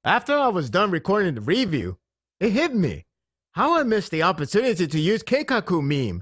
After I was done recording the review, it hit me. How I missed the opportunity to use Keikaku meme.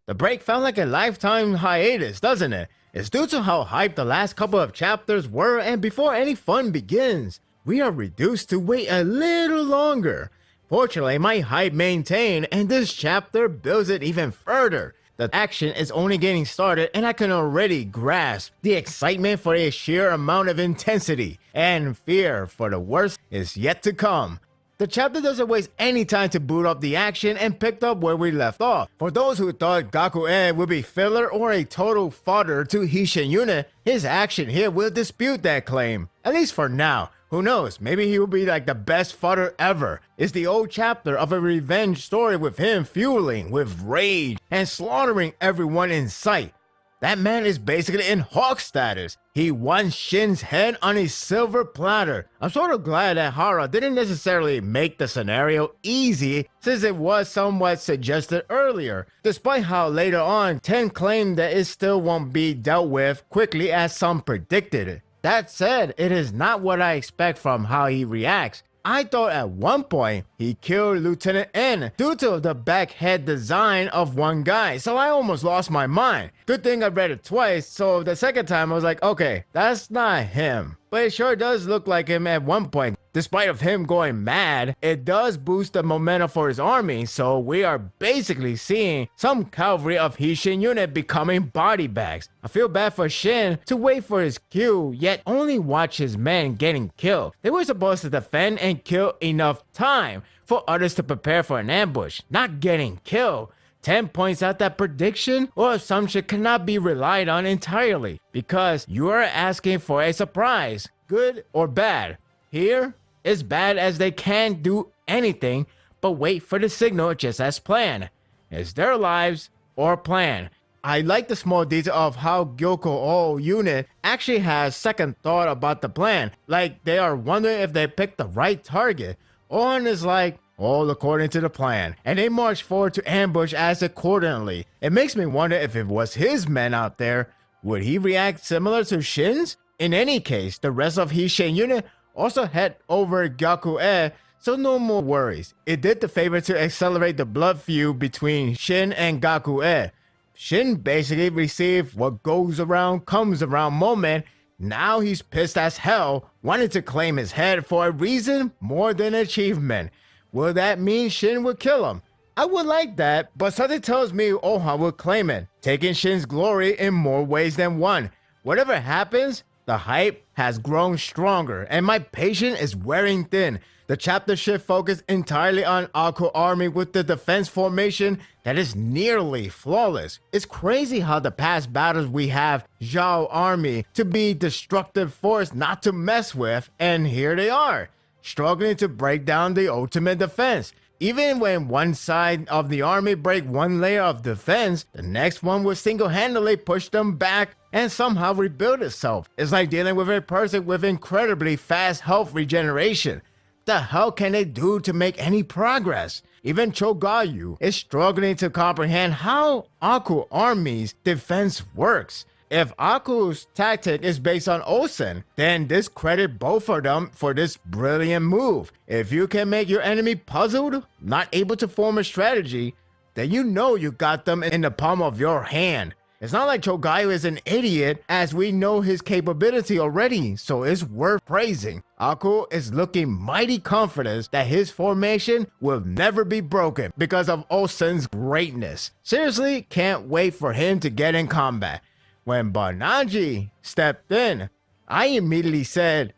The break felt like a lifetime hiatus, doesn't it? It's due to how hyped the last couple of chapters were, and before any fun begins, we are reduced to wait a little longer. Fortunately, my hype maintained, and this chapter builds it even further. The action is only getting started, and I can already grasp the excitement for a sheer amount of intensity, and fear for the worst is yet to come. The chapter doesn't waste any time to boot up the action and picked up where we left off. For those who thought Gaku-e would be filler or a total fodder to Hishin Yuna, his action here will dispute that claim. At least for now. Who knows, maybe he will be like the best fodder ever. It's the old chapter of a revenge story with him fueling with rage and slaughtering everyone in sight. That man is basically in Hawk status. He won Shin's head on a silver platter. I'm sort of glad that Hara didn't necessarily make the scenario easy since it was somewhat suggested earlier, despite how later on Ten claimed that it still won't be dealt with quickly as some predicted. That said, it is not what I expect from how he reacts. I thought at one point he killed Lieutenant N due to the back head design of one guy, so I almost lost my mind. Good thing I read it twice, so the second time I was like, okay, that's not him. But it sure does look like him at one point. Despite of him going mad, it does boost the momentum for his army, so we are basically seeing some cavalry of Hishin unit becoming body bags. I feel bad for Shin to wait for his cue, yet only watch his men getting killed. They were supposed to defend and kill enough time for others to prepare for an ambush, not getting killed. 10 points out that prediction or assumption cannot be relied on entirely, because you are asking for a surprise, good or bad. Here, it's bad as they can't do anything but wait for the signal just as planned. It's their lives or plan. I like the small detail of how Gyoko unit actually has second thought about the plan, like they are wondering if they picked the right target. On is like, all according to the plan, and they march forward to ambush as accordingly. It makes me wonder if it was his men out there, would he react similar to Shin's? In any case, the rest of Hishin unit also head over Gaku-e, so no more worries. It did the favor to accelerate the blood feud between Shin and Gaku-e. Shin basically received what goes around comes around moment. Now he's pissed as hell, wanting to claim his head for a reason more than achievement. Will that mean Shin will kill him? I would like that, but something tells me Oha will claim it, taking Shin's glory in more ways than one. Whatever happens, the hype has grown stronger, and my patience is wearing thin. The chapter shift focus entirely on Aku army with the defense formation that is nearly flawless. It's crazy how the past battles we have Zhao army to be destructive force not to mess with, and here they are, struggling to break down the ultimate defense. Even when one side of the army break one layer of defense, the next one will single-handedly push them back and somehow rebuild itself. It's like dealing with a person with incredibly fast health regeneration. The hell can they do to make any progress? Even Chogayu is struggling to comprehend how Aku army's defense works. If Aku's tactic is based on Osen, then discredit both of them for this brilliant move. If you can make your enemy puzzled, not able to form a strategy, then you know you got them in the palm of your hand. It's not like Chogayu is an idiot, as we know his capability already, so it's worth praising. Aku is looking mighty confident that his formation will never be broken because of Osen's greatness. Seriously, can't wait for him to get in combat. When Banaji stepped in, I immediately said,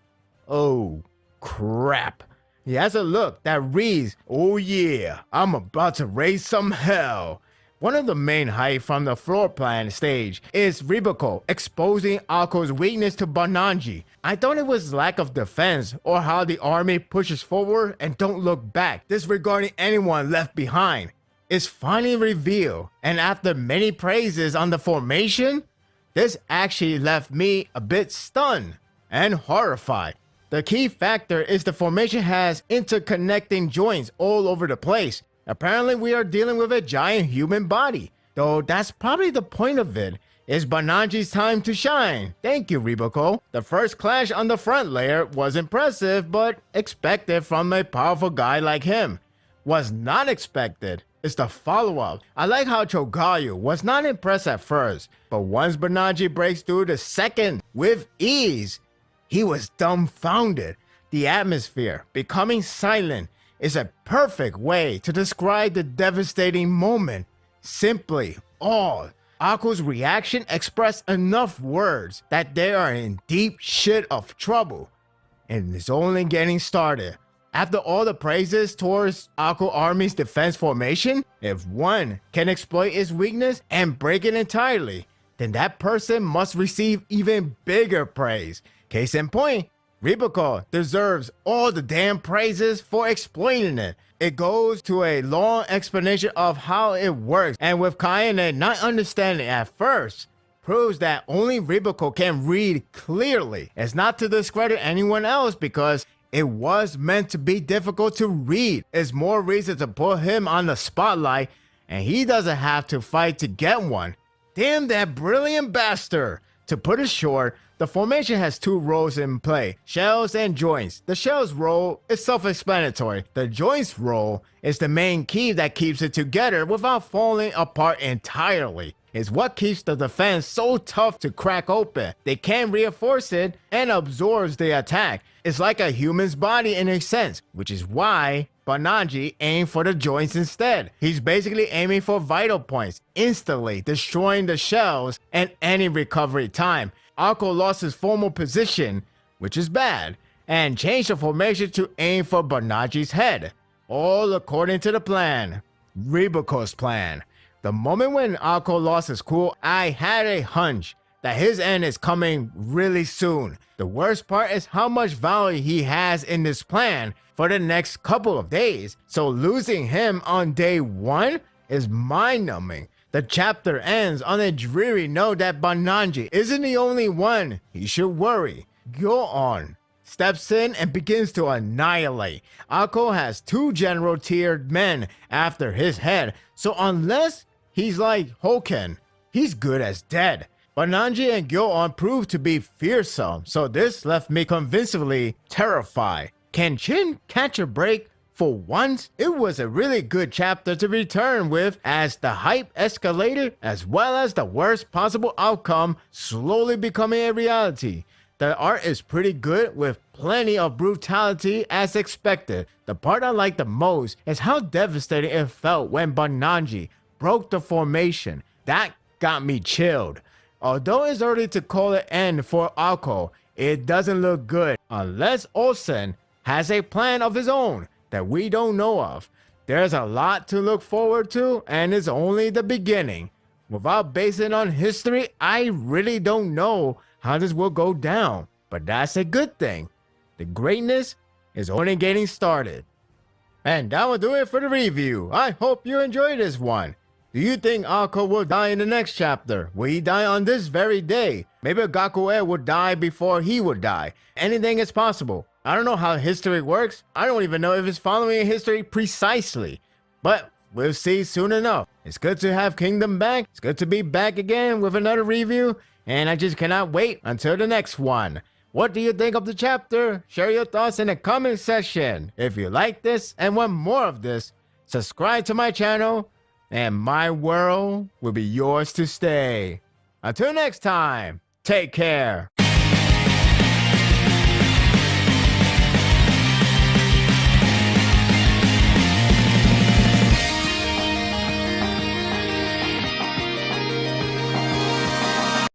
oh crap. He has a look that reads, oh yeah, I'm about to raise some hell. One of the main hype from the floor plan stage is Riboko exposing Aku's weakness to Banaji. I thought it was lack of defense or how the army pushes forward and don't look back, disregarding anyone left behind. It's finally revealed, and after many praises on the formation, this actually left me a bit stunned and horrified. The key factor is the formation has interconnecting joints all over the place. Apparently we are dealing with a giant human body, though that's probably the point of it. It's Bananji's time to shine. Thank you, Rebiko. The first clash on the front layer was impressive, but expected from a powerful guy like him. Was not expected is the follow-up. I like how Chogayu was not impressed at first, but once Bananji breaks through the second with ease, he was dumbfounded. The atmosphere becoming silent is a perfect way to describe the devastating moment. Simply awed. Akko's reaction expressed enough words that they are in deep shit of trouble, and it's only getting started. After all the praises towards Akko Army's defense formation, if one can exploit its weakness and break it entirely, then that person must receive even bigger praise. Case in point, Rebiko deserves all the damn praises for exploiting it. It goes to a long explanation of how it works, and with Kayane not understanding at first, proves that only Rebiko can read clearly. It's not to discredit anyone else because it was meant to be difficult to read. It's more reason to put him on the spotlight, and he doesn't have to fight to get one. Damn that brilliant bastard! To put it short, the formation has two roles in play, shells and joints. The shells role is self-explanatory. The joints role is the main key that keeps it together without falling apart entirely. It's what keeps the defense so tough to crack open. They can reinforce it and absorbs the attack. It's like a human's body in a sense, which is why Bananji aimed for the joints instead. He's basically aiming for vital points, instantly destroying the shells and any recovery time. Akko lost his formal position, which is bad, and changed the formation to aim for Bananji's head. All according to the plan. Rebiko's plan. The moment when Akko lost his cool, I had a hunch that his end is coming really soon. The worst part is how much value he has in this plan for the next couple of days, so losing him on day one is mind-numbing. The chapter ends on a dreary note that Bananji isn't the only one he should worry. Go-on steps in and begins to annihilate. Akko has two general-tiered men after his head, so unless he's like Hoken, he's good as dead. Bananji and Gyo-on proved to be fearsome, so this left me convincingly terrified. Can Chin catch a break? For once, it was a really good chapter to return with as the hype escalated as well as the worst possible outcome slowly becoming a reality. The art is pretty good with plenty of brutality as expected. The part I like the most is how devastating it felt when Bananji broke the formation. That got me chilled. Although it's early to call it end for Akko, it doesn't look good unless Olsen has a plan of his own that we don't know of. There's a lot to look forward to, and it's only the beginning. Without basing on history, I really don't know how this will go down, but that's a good thing. The greatness is only getting started. And that will do it for the review. I hope you enjoyed this one. Do you think Akko will die in the next chapter? Will he die on this very day? Maybe Gakue would die before he would die. Anything is possible. I don't know how history works. I don't even know if it's following history precisely. But we'll see soon enough. It's good to have Kingdom back. It's good to be back again with another review. And I just cannot wait until the next one. What do you think of the chapter? Share your thoughts in the comment section. If you like this and want more of this, subscribe to my channel. And my world will be yours to stay. Until next time, take care.